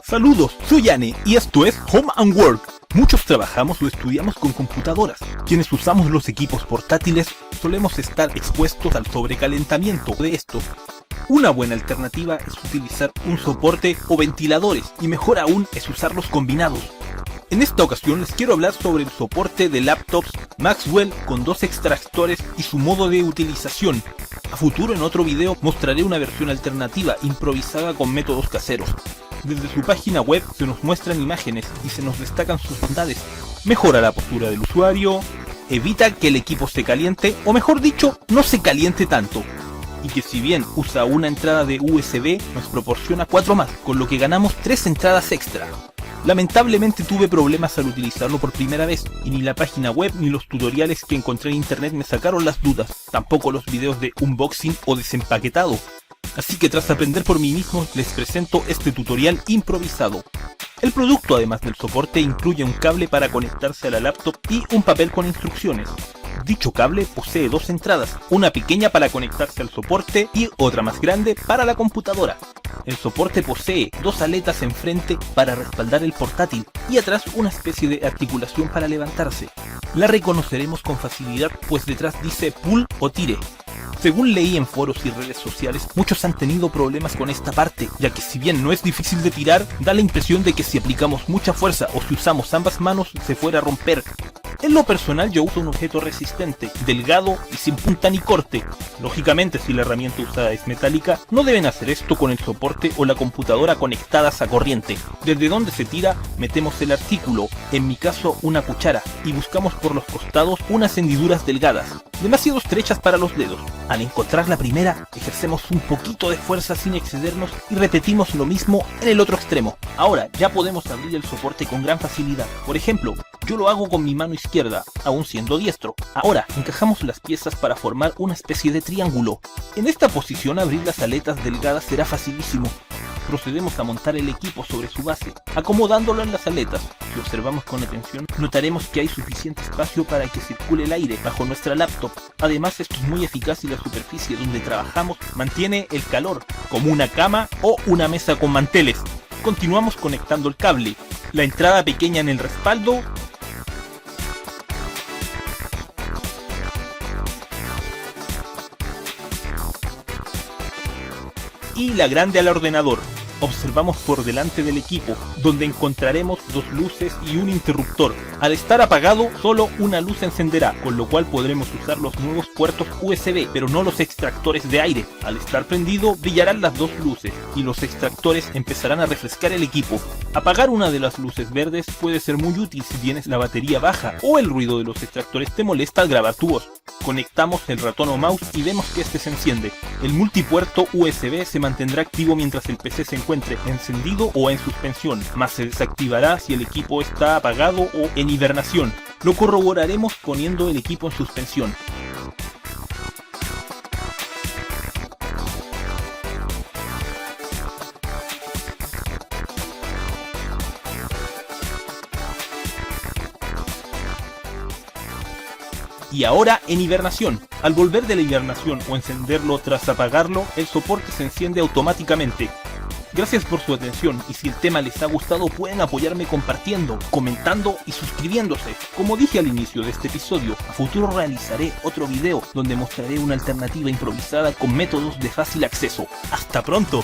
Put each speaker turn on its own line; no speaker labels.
Saludos, soy Anne y esto es Home and Work. Muchos trabajamos o estudiamos con computadoras. Quienes usamos los equipos portátiles solemos estar expuestos al sobrecalentamiento de estos. Una buena alternativa es utilizar un soporte o ventiladores, y mejor aún es usarlos combinados. En esta ocasión les quiero hablar sobre el soporte de laptops Maxwell con 2 extractores y su modo de utilización. A futuro en otro video mostraré una versión alternativa improvisada con métodos caseros. Desde su página web se nos muestran imágenes y se nos destacan sus bondades. Mejora la postura del usuario, evita que el equipo se caliente, o mejor dicho, no se caliente tanto. Y que si bien usa una entrada de USB, nos proporciona 4 más, con lo que ganamos 3 entradas extra. Lamentablemente tuve problemas al utilizarlo por primera vez, y ni la página web ni los tutoriales que encontré en internet me sacaron las dudas, tampoco los videos de unboxing o desempaquetado. Así que tras aprender por mí mismo, les presento este tutorial improvisado. El producto, además del soporte, incluye un cable para conectarse a la laptop y un papel con instrucciones. Dicho cable posee 2 entradas, una pequeña para conectarse al soporte y otra más grande para la computadora. El soporte posee 2 aletas enfrente para respaldar el portátil y atrás una especie de articulación para levantarse. La reconoceremos con facilidad, pues detrás dice pull o tire. Según leí en foros y redes sociales, muchos han tenido problemas con esta parte, ya que si bien no es difícil de tirar, da la impresión de que si aplicamos mucha fuerza o si usamos ambas manos se fuera a romper. En lo personal yo uso un objeto resistente, delgado y sin punta ni corte. Lógicamente si la herramienta usada es metálica, no deben hacer esto con el soporte o la computadora conectadas a corriente. Desde donde se tira, metemos el artículo, en mi caso una cuchara, y buscamos por los costados unas hendiduras delgadas, demasiado estrechas para los dedos. Al encontrar la primera, ejercemos un poquito de fuerza sin excedernos y repetimos lo mismo en el otro extremo. Ahora ya podemos abrir el soporte con gran facilidad. Por ejemplo, yo lo hago con mi mano izquierda, aún siendo diestro. Ahora encajamos las piezas para formar una especie de triángulo. En esta posición abrir las aletas delgadas será facilísimo. Procedemos a montar el equipo sobre su base, acomodándolo en las aletas. Si observamos con atención, notaremos que hay suficiente espacio para que circule el aire bajo nuestra laptop. Además, esto es muy eficaz y la superficie donde trabajamos mantiene el calor, como una cama o una mesa con manteles. Continuamos conectando el cable, la entrada pequeña en el respaldo, y la grande al ordenador. Observamos por delante del equipo, donde encontraremos 2 luces y un interruptor. Al estar apagado, solo una luz encenderá, con lo cual podremos usar los nuevos puertos USB, pero no los extractores de aire. Al estar prendido, brillarán las 2 luces, y los extractores empezarán a refrescar el equipo. Apagar una de las luces verdes puede ser muy útil si tienes la batería baja, o el ruido de los extractores te molesta al grabar tu voz. Conectamos el ratón o mouse y vemos que este se enciende. El multipuerto USB se mantendrá activo mientras el PC se encuentre encendido o en suspensión, mas se desactivará si el equipo está apagado o en hibernación. Lo corroboraremos poniendo el equipo en suspensión. Y ahora en hibernación. Al volver de la hibernación o encenderlo tras apagarlo, el soporte se enciende automáticamente. Gracias por su atención, y si el tema les ha gustado pueden apoyarme compartiendo, comentando y suscribiéndose. Como dije al inicio de este episodio, a futuro realizaré otro video donde mostraré una alternativa improvisada con métodos de fácil acceso. ¡Hasta pronto!